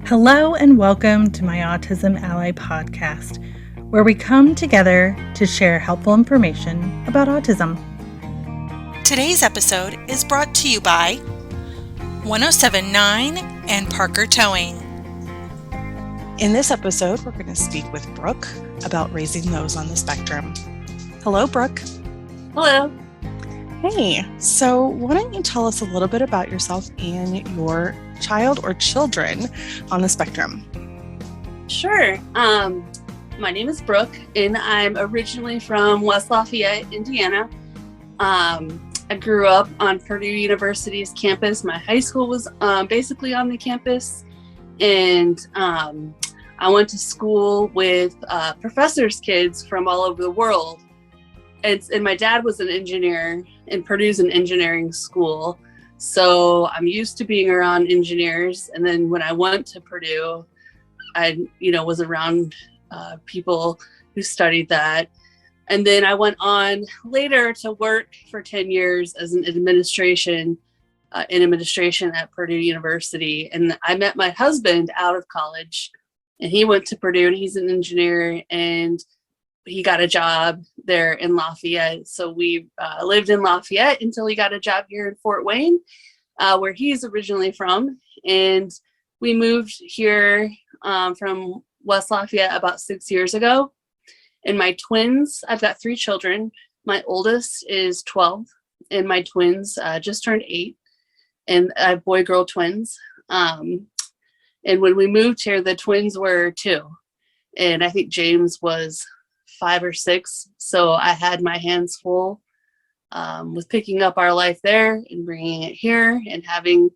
Hello and welcome to my Autism Ally podcast, where we come together to share helpful information about autism. Today's episode is brought to you by 1079 and Parker Towing. In this episode, we're going to speak with Brooke about raising those on the spectrum. Hello, Brooke. Hello. Hey, so why don't you tell us a little bit about yourself and your child or children on the spectrum? Sure. My name is Brooke, and I'm originally from West Lafayette, Indiana. I grew up on Purdue University's campus. My high school was basically on the campus, and I went to school with professors' kids from all over the world. And my dad was an engineer, and Purdue's an engineering school. So I'm used to being around engineers. And then when I went to Purdue, I, was around people who studied that. And then I went on later to work for 10 years as an administration at Purdue University. And I met my husband out of college, and he went to Purdue, and he's an engineer, and he got a job there in Lafayette. So we lived in Lafayette until he got a job here in Fort Wayne, where he's originally from. And we moved here from West Lafayette about 6 years ago. And my twins, I've got 3 children. My oldest is 12, and my twins just turned 8. And I have boy-girl twins. And when we moved here, the twins were 2. And I think James was 5 or 6. So I had my hands full with picking up our life there and bringing it here and having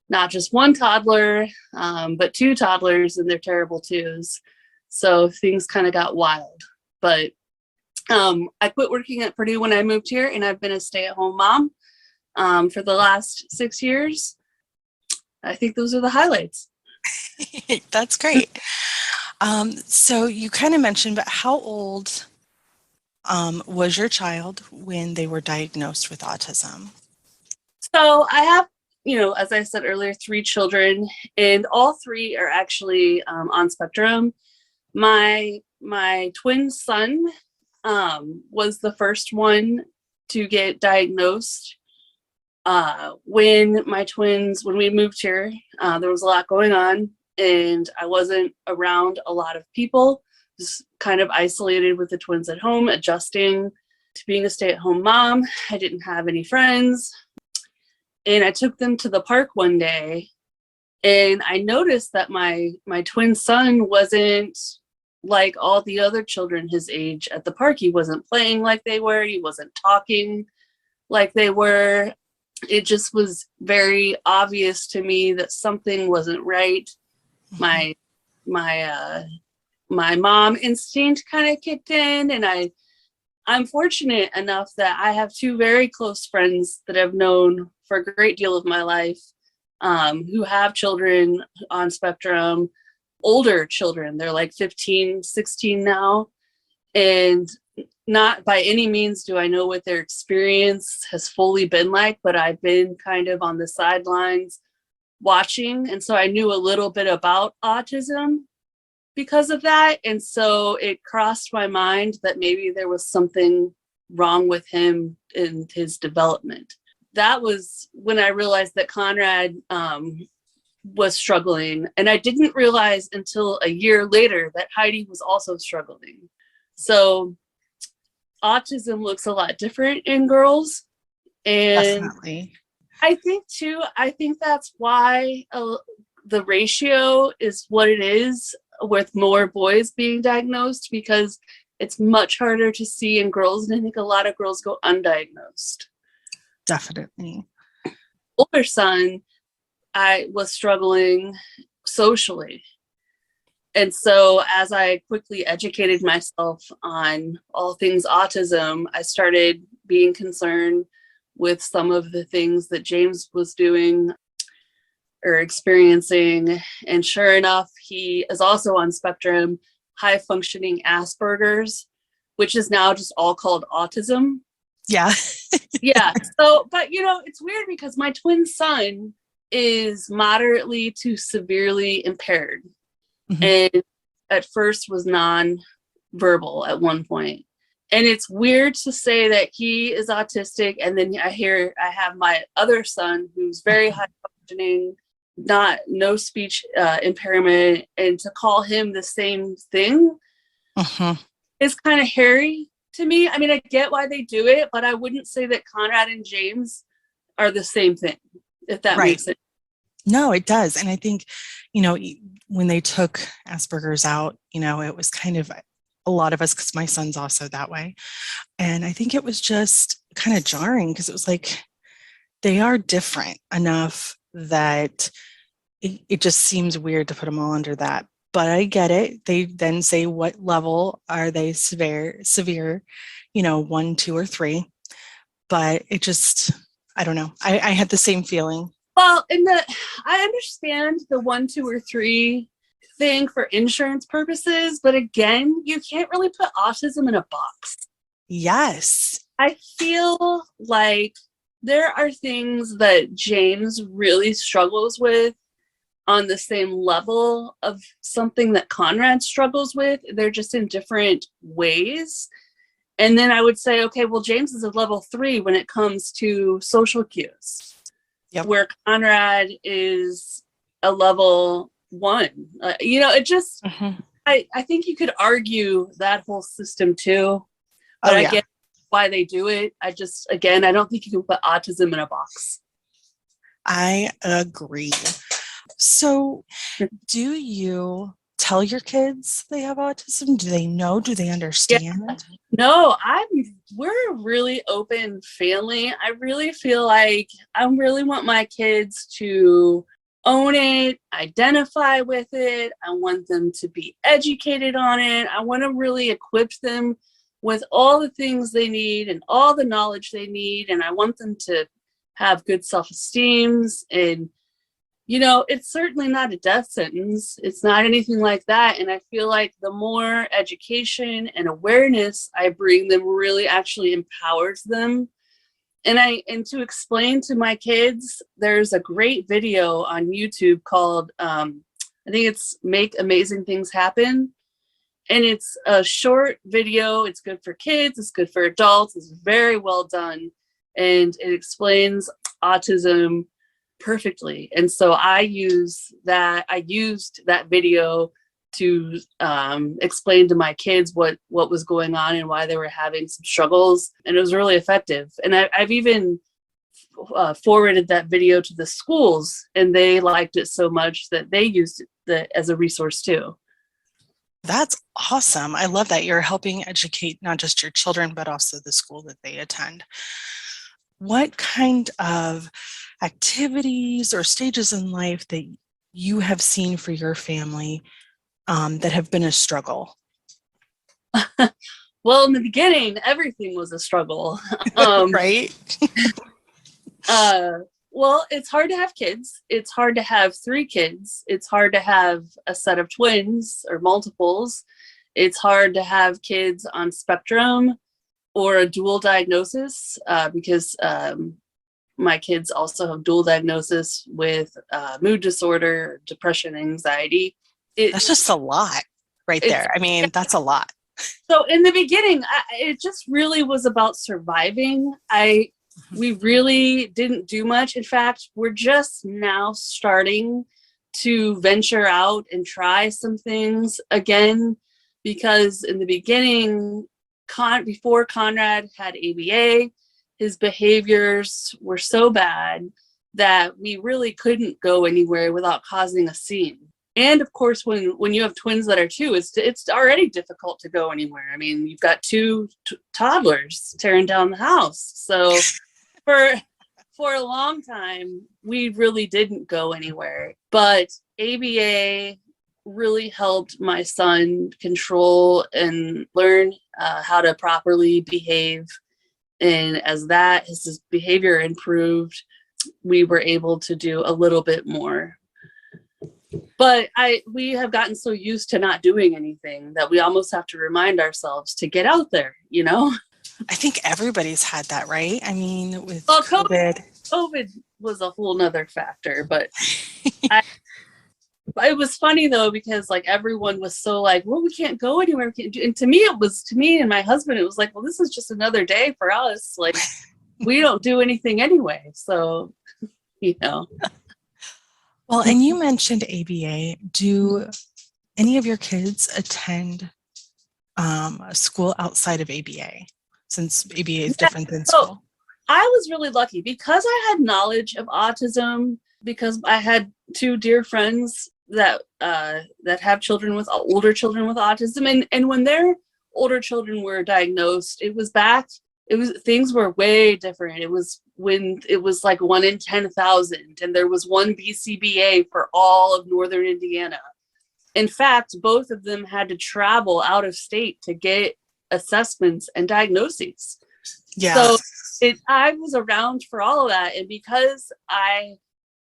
not just one toddler, but 2 toddlers and their terrible twos. So things kind of got wild. But I quit working at Purdue when I moved here, and I've been a stay-at-home mom for the last 6 years. I think those are the highlights. That's great. So you kind of mentioned, but how old was your child when they were diagnosed with autism? So I have, as I said earlier, 3 children, and all 3 are actually on spectrum. My twin son was the first one to get diagnosed. When we moved here, there was a lot going on, and I wasn't around a lot of people. Just kind of isolated with the twins at home, adjusting to being a stay-at-home mom. I didn't have any friends. And I took them to the park one day, and I noticed that my twin son wasn't like all the other children his age at the park. He wasn't playing like they were. He wasn't talking like they were. It just was very obvious to me that something wasn't right. My mom instinct kind of kicked in, and I'm fortunate enough that I have 2 very close friends that I've known for a great deal of my life, who have children on spectrum, older children. They're like 15, 16 now. And not by any means do I know what their experience has fully been like, but I've been kind of on the sidelines watching. And so I knew a little bit about autism because of that. And so it crossed my mind that maybe there was something wrong with him in his development. That was when I realized that Conrad was struggling. And I didn't realize until a year later that Heidi was also struggling. So autism looks a lot different in girls. And Definitely. I think that's why the ratio is what it is, with more boys being diagnosed, because it's much harder to see in girls. And I think a lot of girls go undiagnosed. Definitely. Older son, I was struggling socially. And so as I quickly educated myself on all things autism, I started being concerned with some of the things that James was doing or experiencing. And sure enough, he is also on spectrum, high functioning Asperger's, which is now just all called autism. Yeah. Yeah. So, but it's weird because my twin son is moderately to severely impaired. Mhm. And at first was non-verbal at one point. And it's weird to say that he is autistic, and then I have my other son who's very high functioning, no speech impairment, and to call him the same thing is kind of hairy to me. I mean, I get why they do it, but I wouldn't say that Conrad and James are the same thing, if that Right. makes sense. No, it does. And I think, when they took Asperger's out, it was kind of a lot of us, because my son's also that way. And I think it was just kind of jarring, because it was like they are different enough that it just seems weird to put them all under that. But I get it. They then say, what level are they severe, 1, 2, or 3. But it just, I don't know. I had the same feeling. Well, I understand the 1, 2, or 3 thing for insurance purposes, but again, you can't really put autism in a box. Yes. I feel like there are things that James really struggles with on the same level of something that Conrad struggles with. They're just in different ways. And then I would say, okay, well, James is a level 3 when it comes to social cues. Yep. Where Conrad is a level 1. It just, I think you could argue that whole system too, but I get why they do it. I don't think you can put autism in a box. I agree. So do you tell your kids they have autism? Do they know? Do they understand? Yeah. No, we're a really open family. I really feel like I really want my kids to own it, identify with it. I want them to be educated on it. I want to really equip them with all the things they need and all the knowledge they need. And I want them to have good self-esteem. And it's certainly not a death sentence. It's not anything like that. And I feel like the more education and awareness I bring them really actually empowers them. And to explain to my kids, there's a great video on YouTube called, I think it's Make Amazing Things Happen. And it's a short video. It's good for kids. It's good for adults. It's very well done. And it explains autism perfectly. And so I used that video to explain to my kids what was going on and why they were having some struggles. And it was really effective. And I've even forwarded that video to the schools, and they liked it so much that they used it as a resource too. That's awesome. I love that you're helping educate not just your children, but also the school that they attend. What kind of activities or stages in life that you have seen for your family that have been a struggle? Well, in the beginning, everything was a struggle. Right? Well, it's hard to have kids. It's hard to have 3 kids. It's hard to have a set of twins or multiples. It's hard to have kids on spectrum or a dual diagnosis because my kids also have dual diagnosis with mood disorder, depression, anxiety. That's just a lot right there. I mean, that's a lot. So in the beginning, it just really was about surviving. We really didn't do much. In fact, we're just now starting to venture out and try some things again, because in the beginning, before Conrad had ABA, his behaviors were so bad that we really couldn't go anywhere without causing a scene. And of course, when you have twins that are 2, it's already difficult to go anywhere. I mean, you've got 2 toddlers tearing down the house. So for a long time, we really didn't go anywhere. But ABA really helped my son control and learn how to properly behave. And as his behavior improved, we were able to do a little bit more. But we have gotten so used to not doing anything that we almost have to remind ourselves to get out there, I think everybody's had that, right? I mean, with COVID COVID was a whole nother factor, but it was funny though, because like everyone was so like, well, we can't go anywhere. We can't do. And to me and my husband, it was like, well, this is just another day for us. Like, we don't do anything anyway. So, you know. Well, and you mentioned ABA. Do any of your kids attend a school outside of ABA, since ABA is different than school? So I was really lucky because I had knowledge of autism, because I had two dear friends that have children with older children with autism, and when their older children were diagnosed, things were way different. It was when it was like 1 in 10,000, and there was one BCBA for all of Northern Indiana. In fact, both of them had to travel out of state to get assessments and diagnoses. Yeah. So I was around for all of that, and because I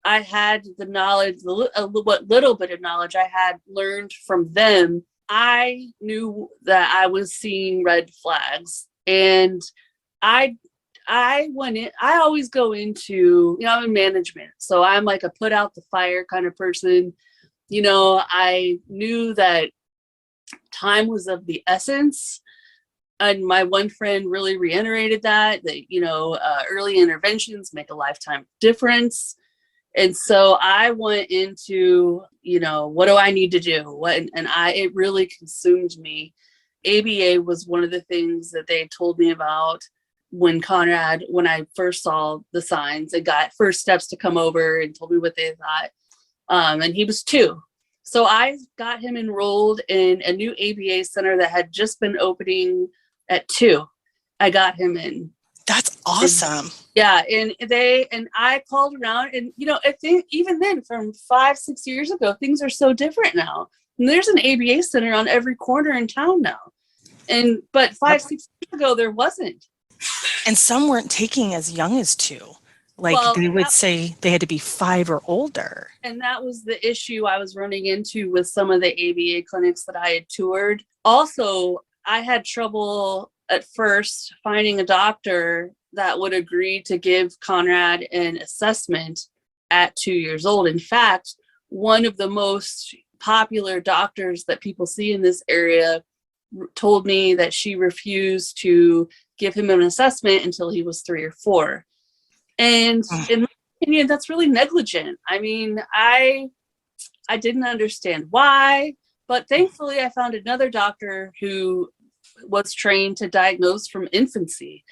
had the knowledge, what little bit of knowledge I had learned from them, I knew that I was seeing red flags. And I went in, I always go into, I'm in management. So I'm like a put out the fire kind of person. I knew that time was of the essence. And my one friend really reiterated that early interventions make a lifetime difference. And so I went into, what do I need to do? It really consumed me. ABA was one of the things that they told me about when I first saw the signs and got first steps to come over and told me what they thought. And he was 2. So I got him enrolled in a new ABA center that had just been opening at 2. I got him in. That's awesome. And I called around, and I think even then, from 5-6 years ago, things are so different now. And there's an ABA center on every corner in town now. But 5-6 years ago, there wasn't. And some weren't taking as young as 2. They would say they had to be 5 or older. And that was the issue I was running into with some of the ABA clinics that I had toured. Also, I had trouble at first finding a doctor that would agree to give Conrad an assessment at 2 years old. In fact, one of the most popular doctors that people see in this area told me that she refused to give him an assessment until he was 3 or 4. And in my opinion, that's really negligent. I mean, I didn't understand why, but thankfully I found another doctor who was trained to diagnose from infancy,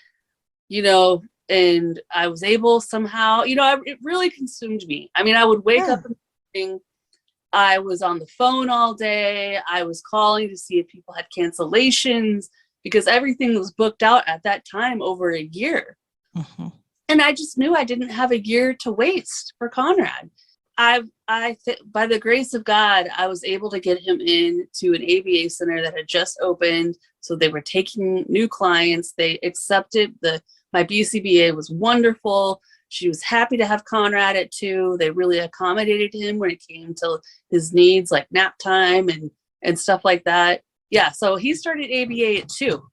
and I was able somehow, it really consumed me. I mean, I would wake up in the morning, I was on the phone all day. I was calling to see if people had cancellations, because everything was booked out at that time over a year. Mm-hmm. And I just knew I didn't have a year to waste for Conrad. By the grace of God, I was able to get him into an ABA center that had just opened. So they were taking new clients. They accepted my BCBA was wonderful. She was happy to have Conrad at 2. They really accommodated him when it came to his needs, like nap time and stuff like that. Yeah. So he started ABA at 2.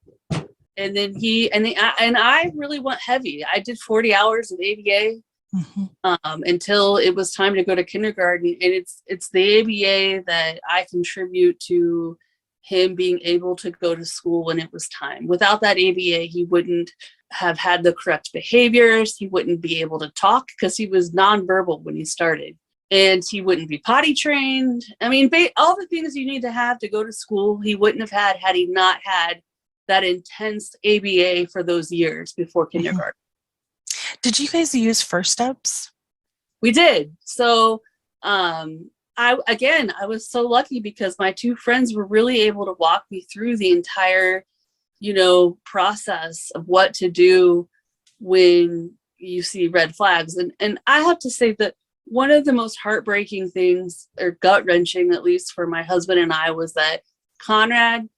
And then I really went heavy. I did 40 hours of ABA. Mm-hmm. Until it was time to go to kindergarten. And it's the ABA that I contribute to him being able to go to school when it was time. Without that ABA, he wouldn't have had the correct behaviors. He wouldn't be able to talk because he was nonverbal when he started. And he wouldn't be potty trained. I mean, all the things you need to have to go to school, he wouldn't have had he not had that intense ABA for those years before kindergarten. Mm-hmm. Did you guys use First Steps? We did. So I was so lucky because my 2 friends were really able to walk me through the entire, process of what to do when you see red flags. And I have to say that one of the most heartbreaking things, or gut-wrenching, at least for my husband and I, was that Conrad,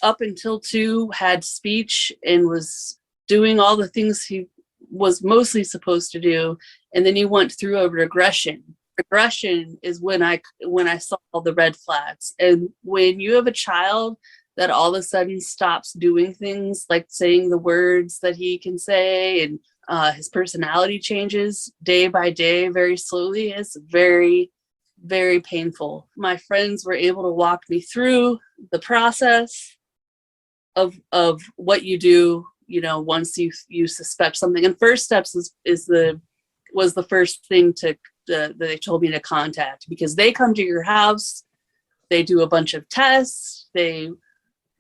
up until 2, had speech and was doing all the things he was mostly supposed to do, and then he went through a regression. Regression is when I saw the red flags. And when you have a child that all of a sudden stops doing things like saying the words that he can say and His personality changes day by day, very slowly. It's very, very painful. My friends were able to walk me through the process of what you do, once you suspect something. And first steps was the first thing that they told me to contact, because they come to your house, they do a bunch of tests, they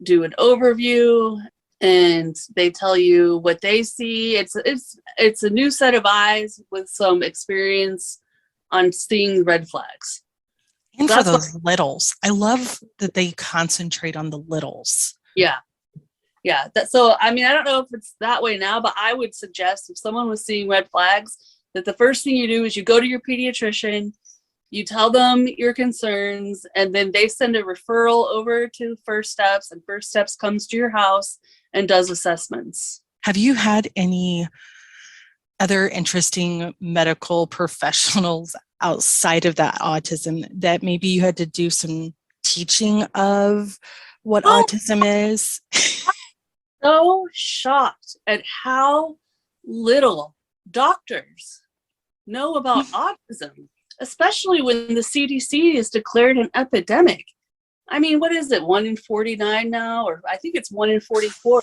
do an overview, and they tell you what they see. It's a new set of eyes with some experience on seeing red flags. And for those littles, I love that they concentrate on the littles. Yeah. Yeah. So, I don't know if it's that way now, but I would suggest if someone was seeing red flags, that the first thing you do is you go to your pediatrician, you tell them your concerns, and then they send a referral over to First Steps, and First Steps comes to your house and does assessments. Have you had any other interesting medical professionals outside of that autism that maybe you had to do some teaching of what autism is? So shocked at how little doctors know about autism, especially when the CDC has declared an epidemic. What is it, 1 in 49 now? Or I think it's 1 in 44.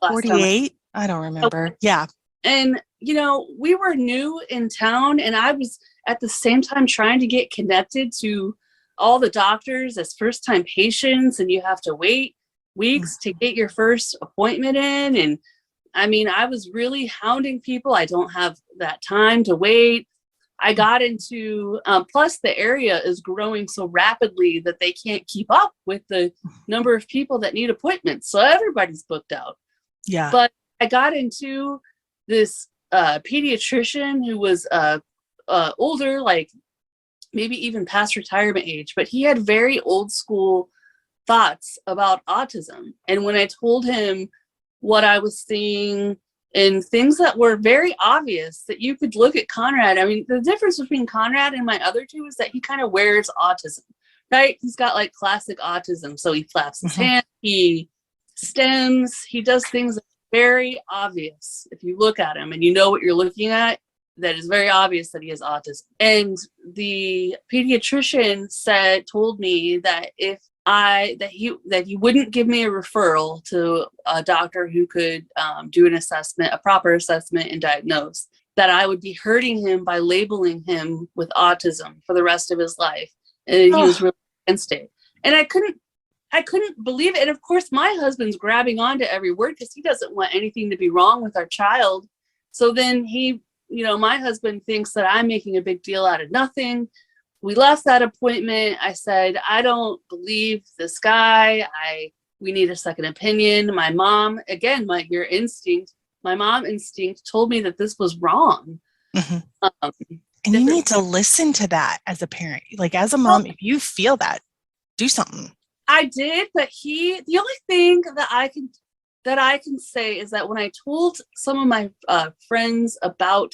48? I don't remember. Yeah. And, we were new in town, and I was at the same time trying to get connected to all the doctors as first-time patients, and you have to wait weeks to get your first appointment in. And I was really hounding people. I don't have that time to wait. I got into, plus the area is growing so rapidly that they can't keep up with the number of people that need appointments. So everybody's booked out. Yeah. But I got into this pediatrician who was older, like maybe even past retirement age, but he had very old school thoughts about autism. And when I told him what I was seeing and things that were very obvious that you could look at Conrad, the difference between Conrad and my other two is that he kind of wears autism, right? He's got like classic autism. So he flaps his hand, he stems, he does things that are very obvious. If you look at him and you know what you're looking at, that is very obvious that he has autism. And the pediatrician told me that that he wouldn't give me a referral to a doctor who could do an assessment, a proper assessment, and diagnose, that I would be hurting him by labeling him with autism for the rest of his life. And he was really against it. And I couldn't believe it. And of course, my husband's grabbing onto every word because he doesn't want anything to be wrong with our child. So then my husband thinks that I'm making a big deal out of nothing. We left that appointment. I said, I don't believe this guy. We need a second opinion. My mom, again, my mom instinct told me that this was wrong. Mm-hmm. And you need to listen to that as a parent. Like as a mom, if you feel that, do something. I did, but the only thing that I can say is that when I told some of my friends about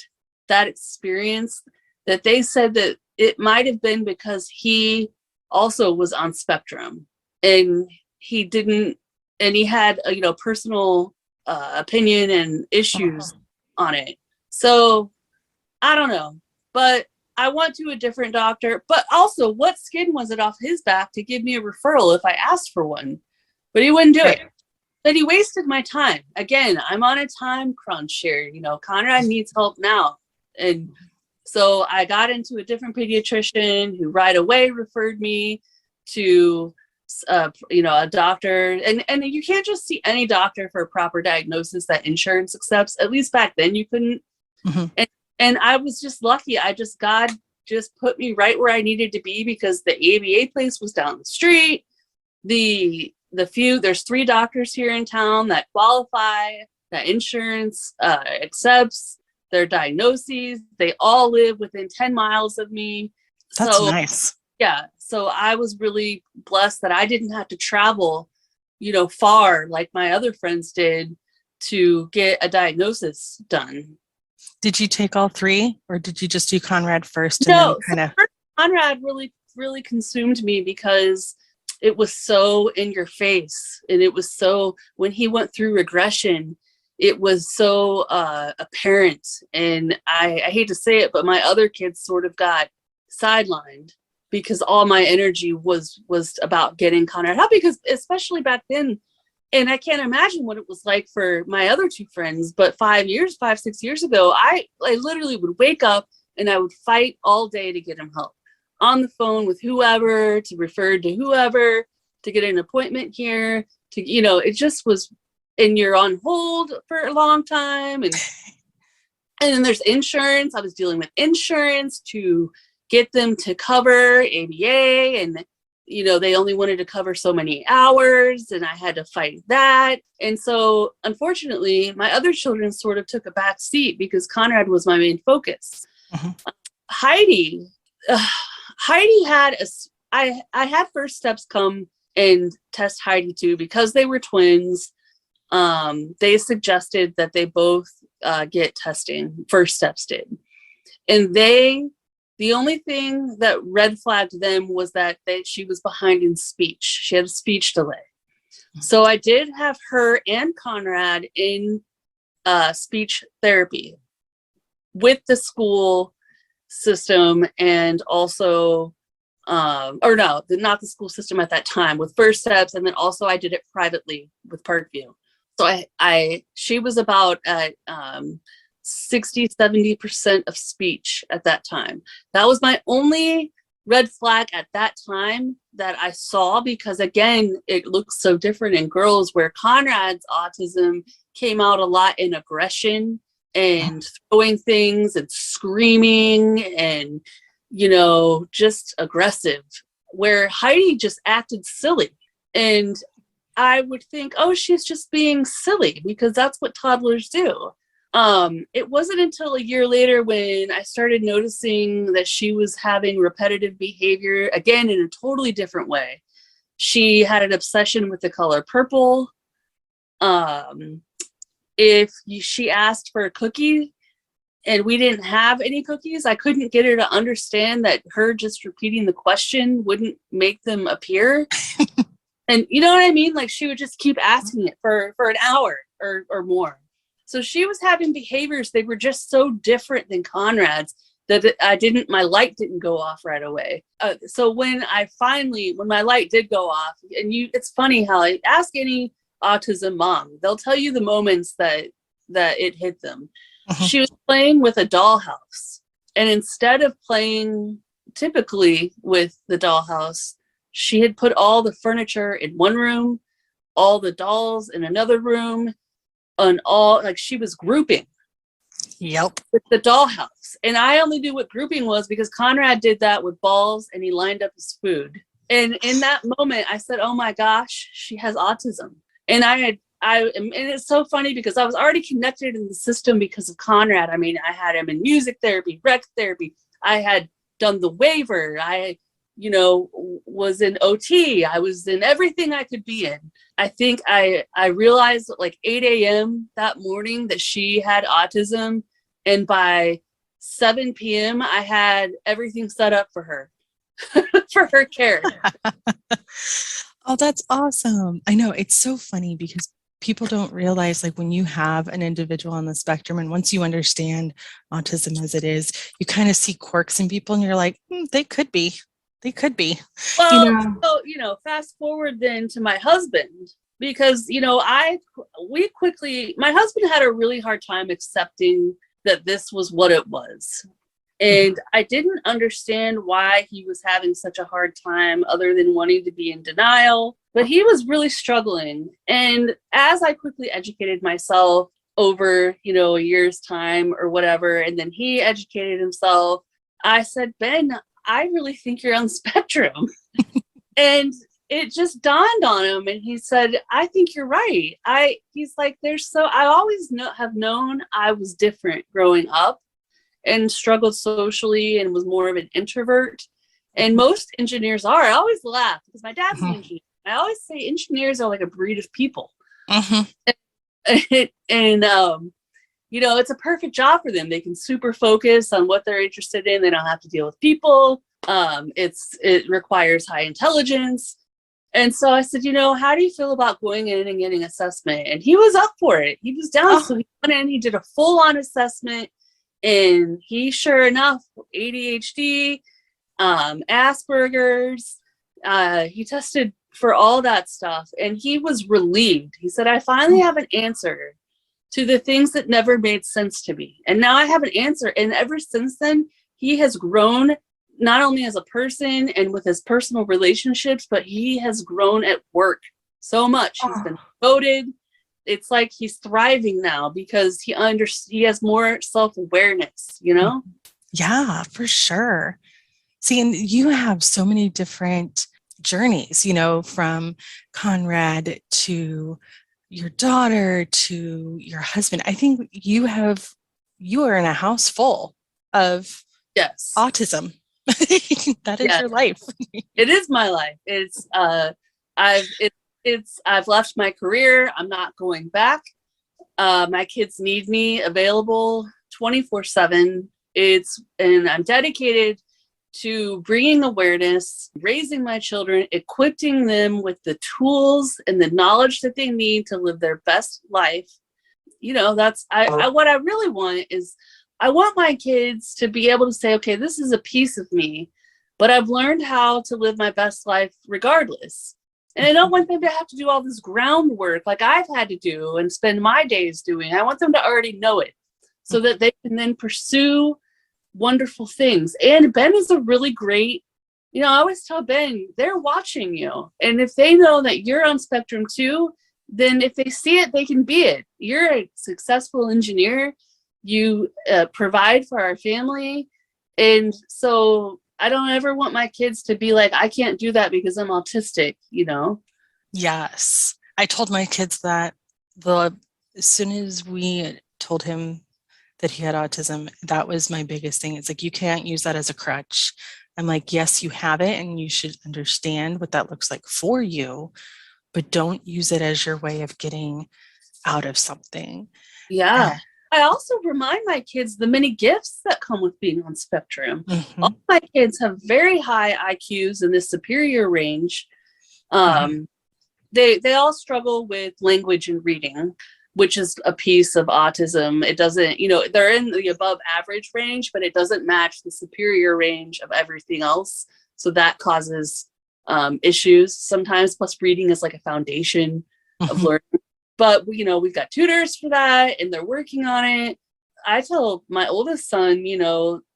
that experience, that they said that it might have been because he also was on spectrum, and he had personal opinion and issues on it. So I don't know, but I went to a different doctor. But also, what skin was it off his back to give me a referral if I asked for one? But he wouldn't do it. But he wasted my time. Again, I'm on a time crunch here. Conrad needs help now. And so I got into a different pediatrician who right away referred me to, a doctor. And you can't just see any doctor for a proper diagnosis that insurance accepts. At least back then you couldn't. Mm-hmm. And I was just lucky. God just put me right where I needed to be, because the ABA place was down the street. There's 3 doctors here in town that qualify, that insurance accepts their diagnoses. They all live within 10 miles of me. That's nice. Yeah. So I was really blessed that I didn't have to travel, far like my other friends did to get a diagnosis done. Did you take all 3, or did you just do Conrad first? No, Conrad really, really consumed me because it was so in your face. And it was so, when he went through regression, it was so apparent. And I hate to say it, but my other kids sort of got sidelined because all my energy was about getting Conrad help, because especially back then, and I can't imagine what it was like for my other two friends, but 6 years ago, I literally would wake up and I would fight all day to get him help, on the phone with whoever, to refer to whoever, to get an appointment here, to, it just was, and you're on hold for a long time. And then there's insurance. I was dealing with insurance to get them to cover ABA, and they only wanted to cover so many hours, and I had to fight that. And so unfortunately, my other children sort of took a back seat because Conrad was my main focus. Mm-hmm. Heidi had I had First Steps come and test Heidi too, because they were twins. They suggested that they both get testing. First Steps did. And the only thing that red flagged them was that she was behind in speech. She had a speech delay. So I did have her and Conrad in speech therapy with the school system, and also, not the school system at that time, with First Steps. And then also I did it privately with Parkview. So she was about at 60-70% of speech at that time. That was my only red flag at that time that I saw, because again, it looks so different in girls, where Conrad's autism came out a lot in aggression and throwing things and screaming and, just aggressive, where Heidi just acted silly. And I would think, oh, she's just being silly, because that's what toddlers do. It wasn't until a year later when I started noticing that she was having repetitive behavior, again, in a totally different way. She had an obsession with the color purple. She asked for a cookie and we didn't have any cookies, I couldn't get her to understand that her just repeating the question wouldn't make them appear. And you know what I mean? Like, she would just keep asking it for an hour or more. So she was having behaviors, they were just so different than Conrad's that my light didn't go off right away. So when my light did go off, and it's funny how I ask any autism mom, they'll tell you the moments that it hit them. Uh-huh. She was playing with a dollhouse, and instead of playing typically with the dollhouse, she had put all the furniture in one room, all the dolls in another room, and she was grouping. Yep. With the dollhouse. And I only knew what grouping was because Conrad did that with balls and he lined up his food. And in that moment, I said, oh my gosh, she has autism. And and it's so funny because I was already connected in the system because of Conrad. I mean, I had him in music therapy, rec therapy. I had done the waiver. I was in OT. I was in everything I could be in. I think I realized at like 8 a.m. that morning that she had autism. And by 7 p.m., I had everything set up for her, for her care. Oh, that's awesome. I know, it's so funny because people don't realize, like, when you have an individual on the spectrum, and once you understand autism as it is, you kind of see quirks in people and you're like, they could be. Well, so, fast forward then to my husband, because, my husband had a really hard time accepting that this was what it was. And I didn't understand why he was having such a hard time other than wanting to be in denial, but he was really struggling. And as I quickly educated myself over, a year's time or whatever, and then he educated himself, I said, Ben, I really think you're on the spectrum. And it just dawned on him. And he said, I think you're right. He's like, I always have known I was different growing up and struggled socially and was more of an introvert. And most engineers are. I always laugh because my dad's an engineer. I always say engineers are like a breed of people. And it's a perfect job for them. They can super focus on what they're interested in. They don't have to deal with people. It requires high intelligence. And so I said, how do you feel about going in and getting assessment? And he was up for it. He was down. Oh. So he went in, he did a full-on assessment, and he, sure enough, ADHD, Asperger's, he tested for all that stuff, and he was relieved. He said, I finally have an answer to the things that never made sense to me. And now I have an answer. And ever since then, he has grown not only as a person and with his personal relationships, but he has grown at work so much. He's been promoted. It's like he's thriving now because he has more self-awareness, Yeah, for sure. See, and you have so many different journeys, from Conrad to your daughter to your husband. I think you are in a house full of autism. That is your life. It is my life. It's I've left my career. I'm not going back. My kids need me available 24/7. And I'm dedicated to bringing awareness, raising my children, equipping them with the tools and the knowledge that they need to live their best life. That's what I really want is I want my kids to be able to say, okay, this is a piece of me, but I've learned how to live my best life regardless. And I don't want them to have to do all this groundwork like I've had to do and spend my days doing. I want them to already know it so that they can then pursue wonderful things. And Ben is a really great, I always tell Ben, they're watching you. And if they know that you're on spectrum too, then if they see it, they can be it. You're a successful engineer. You provide for our family. And so I don't ever want my kids to be like, I can't do that because I'm autistic, Yes. I told my kids that as soon as we told him that he had autism, that was my biggest thing. It's like, you can't use that as a crutch. I'm like, yes, you have it and you should understand what that looks like for you, but don't use it as your way of getting out of something. Yeah. I also remind my kids the many gifts that come with being on spectrum. Mm-hmm. All my kids have very high IQs in the superior range. They all struggle with language and reading, which is a piece of autism. It doesn't, they're in the above average range, but it doesn't match the superior range of everything else. So that causes issues sometimes. Plus reading is like a foundation of learning. But, we've got tutors for that and they're working on it. I tell my oldest son,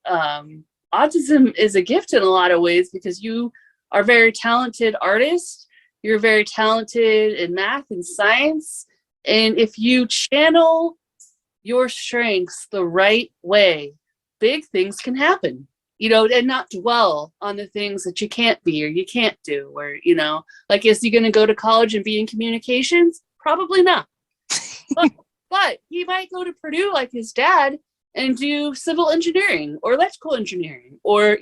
autism is a gift in a lot of ways because you are a very talented artist. You're very talented in math and science. And if you channel your strengths the right way, big things can happen, and not dwell on the things that you can't be or you can't do, or, like, is he going to go to college and be in communications? Probably not. But he might go to Purdue like his dad and do civil engineering or electrical engineering or,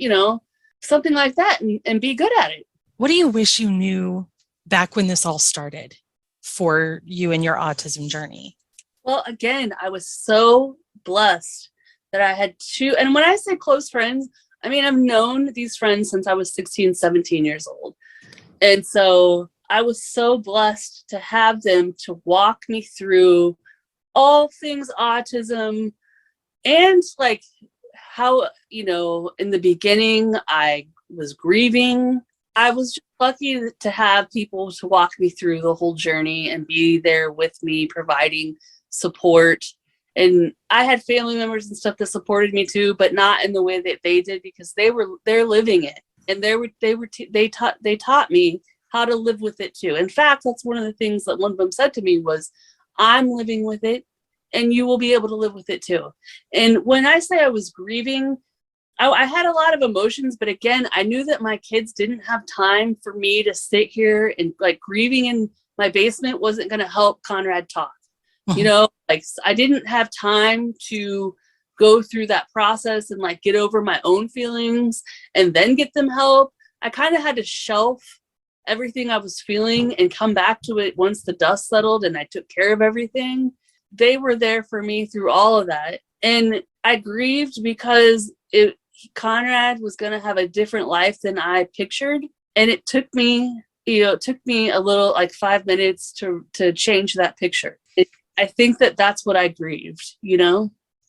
something like that and be good at it. What do you wish you knew back when this all started for you and your autism journey? Well, again, I was so blessed that I had two. And when I say close friends, I mean, I've known these friends since I was 16, 17 years old. And so I was so blessed to have them to walk me through all things autism and like how, in the beginning I was grieving. I was just lucky to have people to walk me through the whole journey and be there with me, providing support. And I had family members and stuff that supported me too, but not in the way that they did because they're living it. And they taught me how to live with it too. In fact, that's one of the things that one of them said to me was, I'm living with it and you will be able to live with it too. And when I say I was grieving, I had a lot of emotions, but again, I knew that my kids didn't have time for me to sit here and like grieving in my basement wasn't going to help Conrad talk. Like I didn't have time to go through that process and like get over my own feelings and then get them help. I kind of had to shelf everything I was feeling and come back to it once the dust settled and I took care of everything. They were there for me through all of that. And I grieved because Conrad was going to have a different life than I pictured. And it took me it took me a little, like 5 minutes to change that picture. I think that's what I grieved,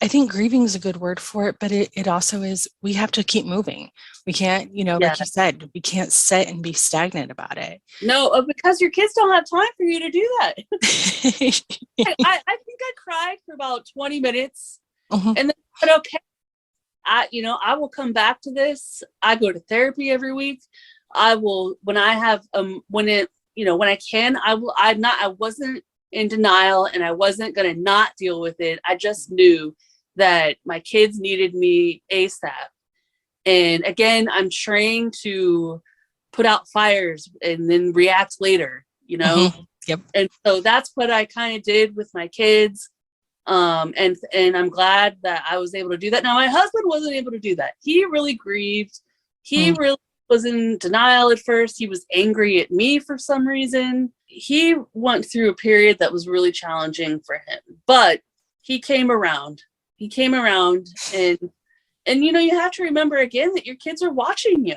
I think grieving is a good word for it, but it also is, we have to keep moving. We can't, like you said, we can't sit and be stagnant about it. No, because your kids don't have time for you to do that. I think I cried for about 20 minutes and then I said, okay, I will come back to this. I go to therapy every week. I will, when I have, when I can, I wasn't in denial and I wasn't going to not deal with it. I just knew that my kids needed me ASAP. And again, I'm trained to put out fires and then react later, Yep. And so that's what I kind of did with my kids. And I'm glad that I was able to do that. Now, my husband wasn't able to do that. He really grieved. He really was in denial at first. He was angry at me for some reason. He went through a period that was really challenging for him, but he came around. And you have to remember again that your kids are watching you.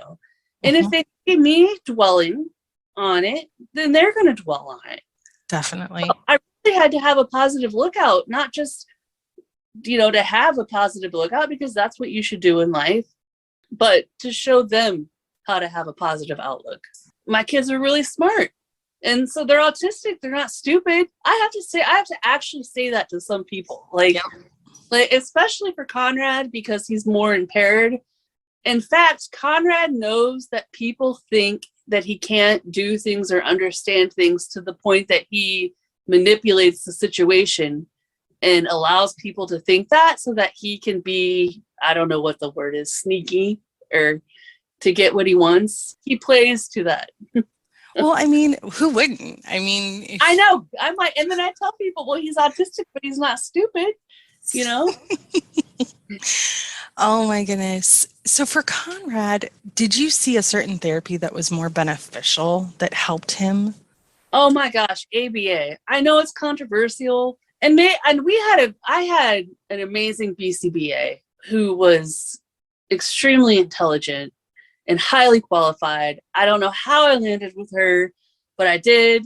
And if they see me dwelling on it, then they're going to dwell on it. Definitely. So I really had to have a positive lookout, not just, to have a positive lookout, because that's what you should do in life, but to show them how to have a positive outlook. My kids are really smart. And so they're autistic. They're not stupid. I have to actually say that to some people, like especially for Conrad, because he's more impaired. In fact, Conrad knows that people think that he can't do things or understand things, to the point that he manipulates the situation and allows people to think that, so that he can be, I don't know what the word is, sneaky, or to get what he wants. He plays to that. Well, I mean, who wouldn't? I mean, I know. I might, and then I tell people, well, he's autistic, but he's not stupid, Oh my goodness. So for Conrad, did you see a certain therapy that was more beneficial, that helped him? Oh my gosh, ABA. I know it's controversial. And I had an amazing BCBA who was extremely intelligent and highly qualified. I don't know how I landed with her, but I did.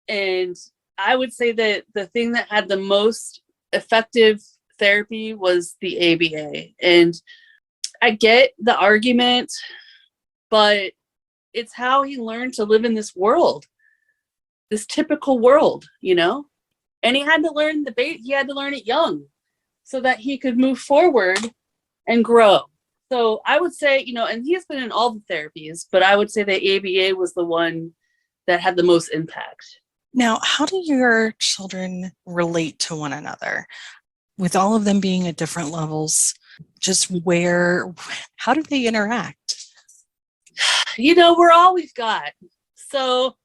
And I would say that the thing that had the most effective therapy was the ABA. And I get the argument, but it's how he learned to live in this world, this typical world, and he had to learn he had to learn it young so that he could move forward and grow. So I would say, and he's been in all the therapies, but I would say the ABA was the one that had the most impact. Now, how do your children relate to one another? With all of them being at different levels, how do they interact? We're all we've got. So,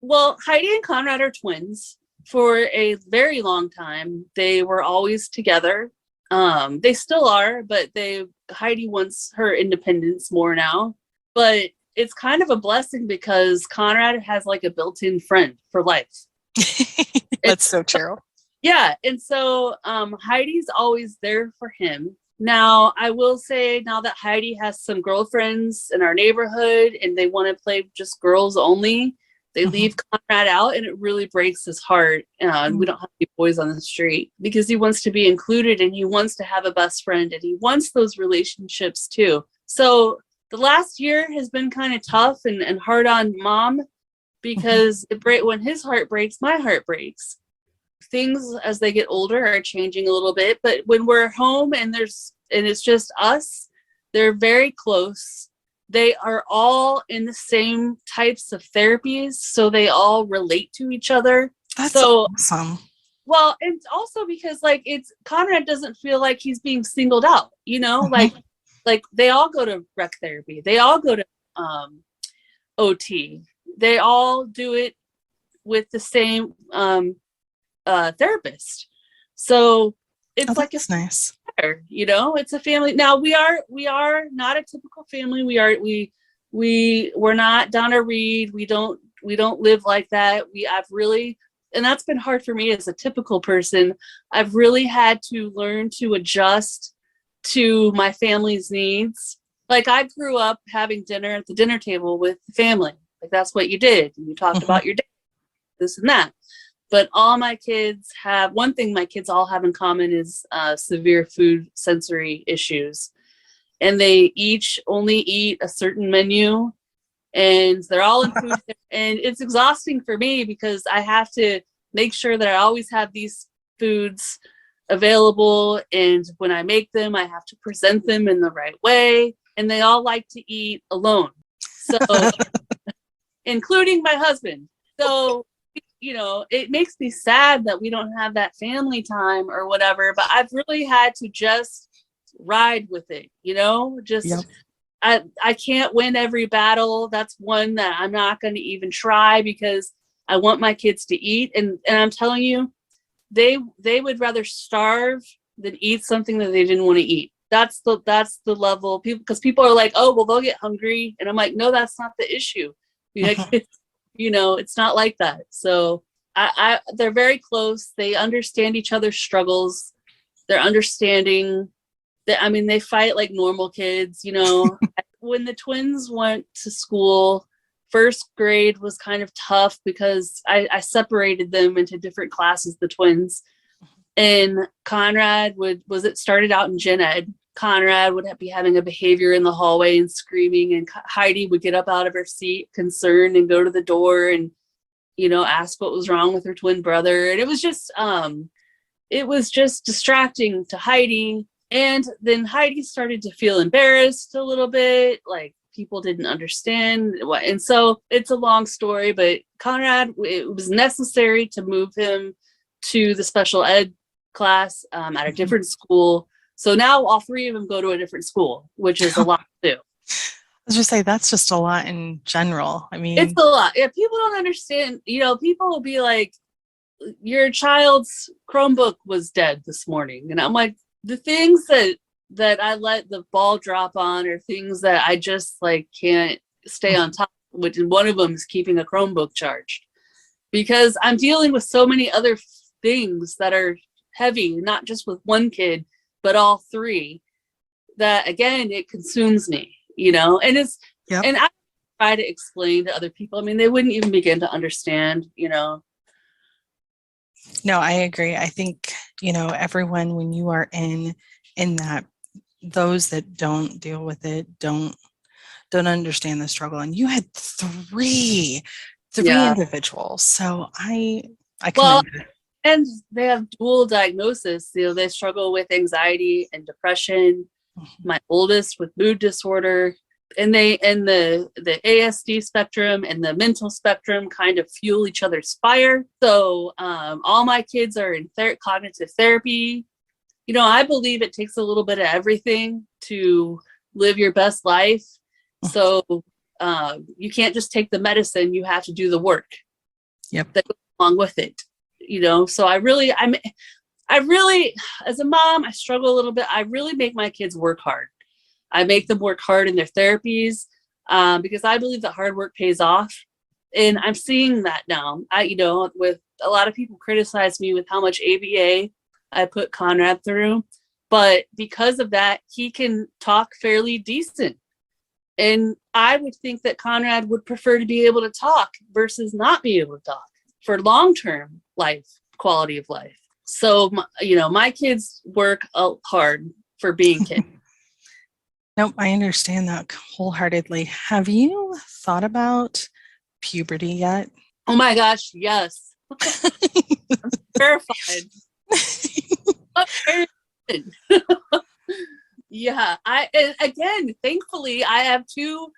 well, Heidi and Conrad are twins. For a very long time, they were always together. They still are, but Heidi wants her independence more now. But it's kind of a blessing because Conrad has like a built-in friend for life. That's so true. Yeah. And so Heidi's always there for him. Now, I will say now that Heidi has some girlfriends in our neighborhood and they want to play just girls only, they leave Conrad out, and it really breaks his heart. We don't have any boys on the street because he wants to be included and he wants to have a best friend and he wants those relationships too. So the last year has been kind of tough and hard on Mom because when his heart breaks, my heart breaks. Things as they get older are changing a little bit, but when we're home and it's just us, they're very close. They are all in the same types of therapies, so they all relate to each other. That's so awesome. Well, and also because Conrad doesn't feel like he's being singled out, like they all go to rec therapy. They all go to OT. They all do it with the same therapist. So it's it's nice. It's a family. Now we are not a typical family. We're not Donna Reed. We don't live like that. And that's been hard for me as a typical person. I've really had to learn to adjust to my family's needs. Like I grew up having dinner at the dinner table with the family. Like, that's what you did. And you talked about your day, this and that. But all my kids have, one thing my kids all have in common is severe food sensory issues. And they each only eat a certain menu, and they're all in food. And it's exhausting for me because I have to make sure that I always have these foods available. And when I make them, I have to present them in the right way. And they all like to eat alone. So, including my husband. So, it makes me sad that we don't have that family time or whatever, but I've really had to just ride with it, just, I can't win every battle. That's one that I'm not going to even try because I want my kids to eat. And I'm telling you, they would rather starve than eat something that they didn't want to eat. That's the level of people, because people are like, oh, well, they'll get hungry. And I'm like, no, that's not the issue. It's not like that. So they're very close. They understand each other's struggles. They're understanding that. I mean, they fight like normal kids, When the twins went to school, first grade was kind of tough because I separated them into different classes, the twins. And Conrad started out in gen ed. Conrad would be having a behavior in the hallway and screaming, and Heidi would get up out of her seat concerned and go to the door and, ask what was wrong with her twin brother. And it was just distracting to Heidi. And then Heidi started to feel embarrassed a little bit, like people didn't understand what. And so it's a long story, but Conrad, it was necessary to move him to the special ed class at a different school. So now all three of them go to a different school, which is a lot too. I was just say that's just a lot in general. I mean, it's a lot. Yeah, people don't understand. People will be like, your child's Chromebook was dead this morning. And I'm like, the things that I let the ball drop on are things that I just like can't stay on top of, which one of them is keeping a Chromebook charged, because I'm dealing with so many other things that are heavy, not just with one kid, but all three, that again, it consumes me, and it's, and I try to explain to other people. I mean, they wouldn't even begin to understand, No, I agree. I think, everyone, when you are in that, those that don't deal with it, don't understand the struggle. And you had three individuals. So I commend it. And they have dual diagnosis. They struggle with anxiety and depression. My oldest with mood disorder, and the ASD spectrum and the mental spectrum kind of fuel each other's fire. So all my kids are in cognitive therapy. I believe it takes a little bit of everything to live your best life. So you can't just take the medicine. You have to do the work that goes along with it. So I really, as a mom, I struggle a little bit. I really make my kids work hard. I make them work hard in their therapies because I believe that hard work pays off. And I'm seeing that now. With a lot of people criticize me with how much ABA I put Conrad through, but because of that, he can talk fairly decent. And I would think that Conrad would prefer to be able to talk versus not be able to talk for long-term quality of life. So, my kids work hard for being kids. Nope, I understand that wholeheartely. Have you thought about puberty yet? Oh my gosh, yes. I'm terrified. Yeah, thankfully, I have two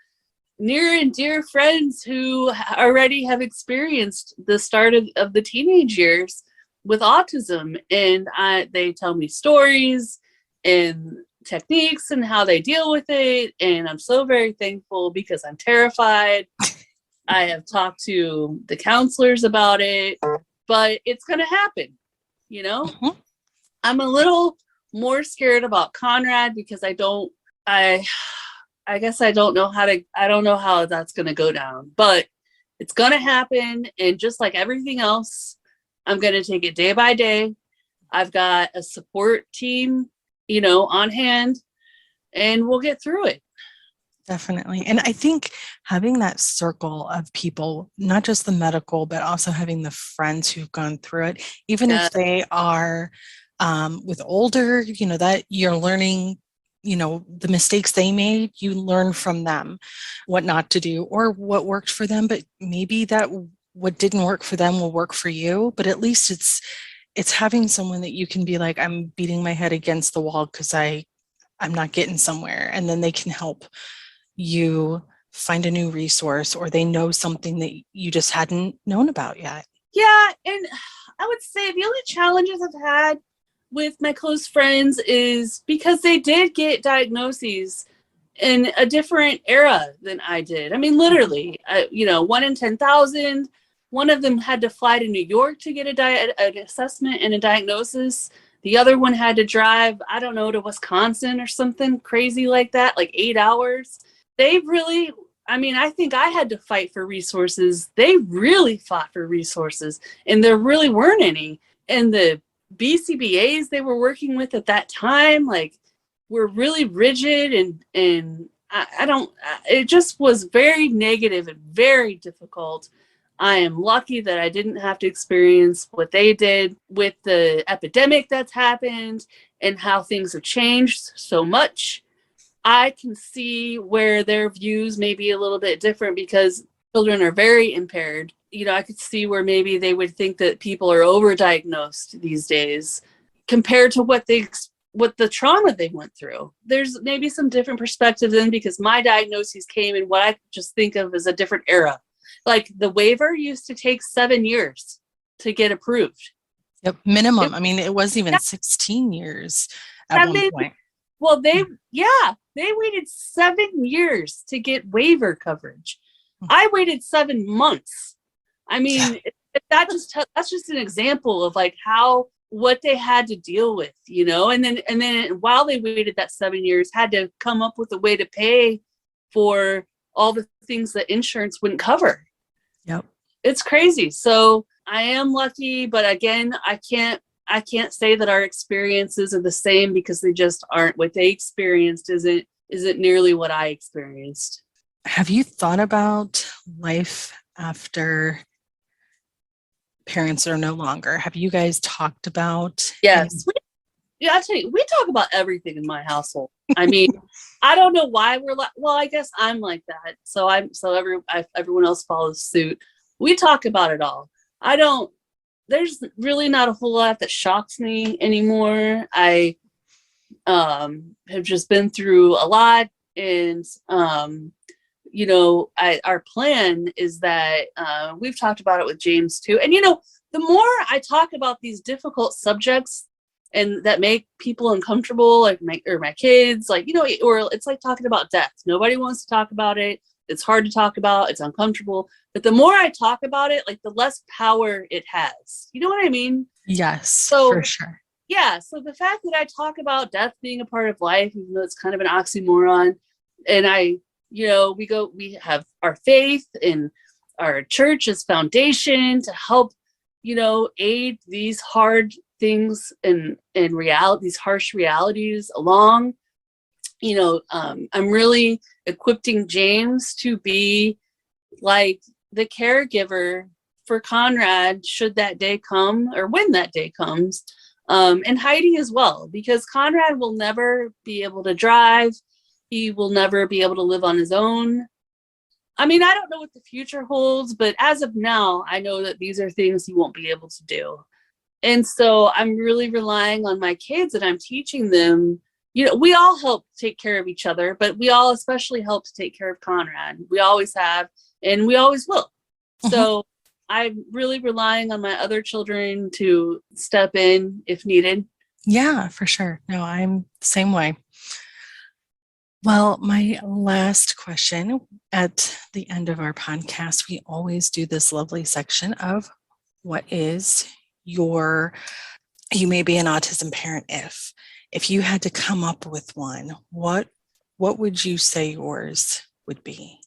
near and dear friends who already have experienced the start of the teenage years with autism, and they tell me stories and techniques and how they deal with it, and I'm so very thankful because I'm terrified. I have talked to the counselors about it, but it's going to happen, I'm a little more scared about Conrad because I guess I don't know how that's going to go down, but it's going to happen. And just like everything else, I'm going to take it day by day. I've got a support team, on hand, and we'll get through it. Definitely. And I think having that circle of people, not just the medical, but also having the friends who've gone through it, even Yeah. if they are with older, that you're learning, the mistakes they made, you learn from them what not to do or what worked for them. But maybe that what didn't work for them will work for you. But at least it's having someone that you can be like, I'm beating my head against the wall because I'm not getting somewhere. And then they can help you find a new resource or they know something that you just hadn't known about yet. Yeah, and I would say the only challenges I've had with my close friends is because they did get diagnoses in a different era than I did. I mean, literally, 1 in 10,000. One of them had to fly to New York to get an assessment and a diagnosis. The other one had to drive, I don't know, to Wisconsin or something crazy like that, like 8 hours. They really, I mean, I think I had to fight for resources. They really fought for resources, and there really weren't any. And the BCBAs they were working with at that time, like, were really rigid and I don't, it just was very negative and very difficult. I am lucky that I didn't have to experience what they did with the epidemic that's happened and how things have changed so much. I can see where their views may be a little bit different because children are very impaired. I could see where maybe they would think that people are overdiagnosed these days compared to what the trauma they went through. There's maybe some different perspective then because my diagnoses came in what I just think of as a different era. Like the waiver used to take 7 years to get approved. Yep, minimum. I mean, it was even 16 years at one point. Well, they waited 7 years to get waiver coverage. I waited 7 months. I mean, that's just an example of like what they had to deal with, and then while they waited that 7 years, had to come up with a way to pay for all the things that insurance wouldn't cover. Yep. It's crazy. So I am lucky, but again, I can't say that our experiences are the same because they just aren't. What they experienced isn't nearly what I experienced. Have you thought about life after parents are no longer? Have you guys talked about? Yes. I'll tell you, we talk about everything in my household. I mean, I don't know why we're like, well, I guess I'm like that. So everyone else follows suit. We talk about it all. There's really not a whole lot that shocks me anymore. I have just been through a lot, and our plan is that we've talked about it with James too. And the more I talk about these difficult subjects and that make people uncomfortable, like my kids, like or it's like talking about death. Nobody wants to talk about it. It's hard to talk about. It's uncomfortable. But the more I talk about it, like the less power it has. You know what I mean? Yes, for sure. Yeah. So the fact that I talk about death being a part of life, even though it's kind of an oxymoron, and we have our faith and our church as foundation to help, aid these hard things and these harsh realities along. I'm really equipping James to be like the caregiver for Conrad should that day come or when that day comes, and Heidi as well, because Conrad will never be able to drive. He will never be able to live on his own. I mean, I don't know what the future holds, but as of now, I know that these are things he won't be able to do. And so I'm really relying on my kids, and I'm teaching them, we all help take care of each other, but we all especially help to take care of Conrad. We always have, and we always will. So I'm really relying on my other children to step in if needed. Yeah, for sure. No, I'm the same way. Well, my last question at the end of our podcast, we always do this lovely section of what is you may be an autism parent if you had to come up with one, what would you say yours would be?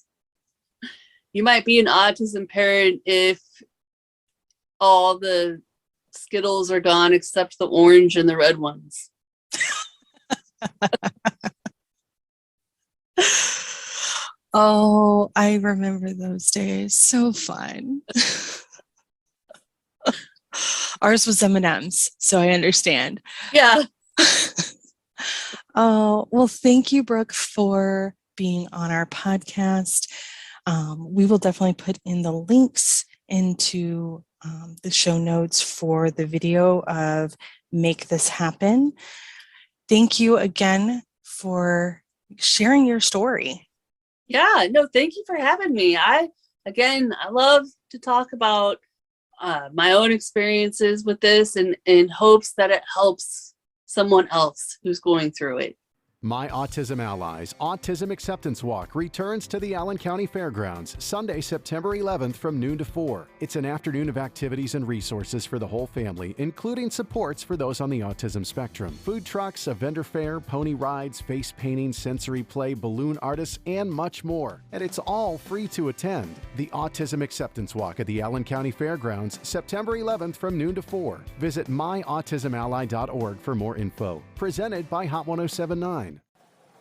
You might be an autism parent if all the Skittles are gone except the orange and the red ones. Oh, I remember those days. So fun. Ours was M&Ms, so I understand. Yeah. Oh, well, thank you, Brooke, for being on our podcast. We will definitely put in the links into the show notes for the video of Make This Happen. Thank you again for sharing your story. Yeah, no, thank you for having me. I love to talk about my own experiences with this and in hopes that it helps someone else who's going through it. My Autism Allies Autism Acceptance Walk returns to the Allen County Fairgrounds Sunday, September 11th from noon to 4. It's an afternoon of activities and resources for the whole family, including supports for those on the autism spectrum. Food trucks, a vendor fair, pony rides, face painting, sensory play, balloon artists, and much more. And it's all free to attend. The Autism Acceptance Walk at the Allen County Fairgrounds, September 11th from noon to 4. Visit myautismally.org for more info. Presented by Hot 1079.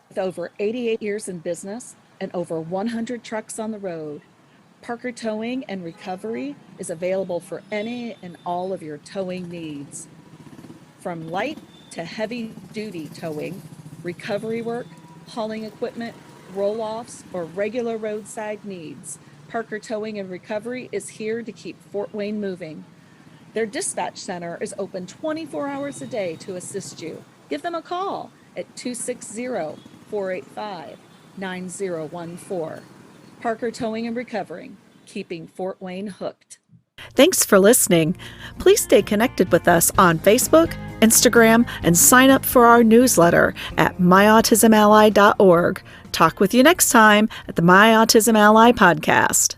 With over 88 years in business and over 100 trucks on the road, Parker Towing and Recovery is available for any and all of your towing needs. From light to heavy duty towing, recovery work, hauling equipment, roll-offs, or regular roadside needs, Parker Towing and Recovery is here to keep Fort Wayne moving. Their dispatch center is open 24 hours a day to assist you. Give them a call at 260-485-9014. Parker Towing and Recovering, keeping Fort Wayne hooked. Thanks for listening. Please stay connected with us on Facebook, Instagram, and sign up for our newsletter at myautismally.org. Talk with you next time at the My Autism Ally podcast.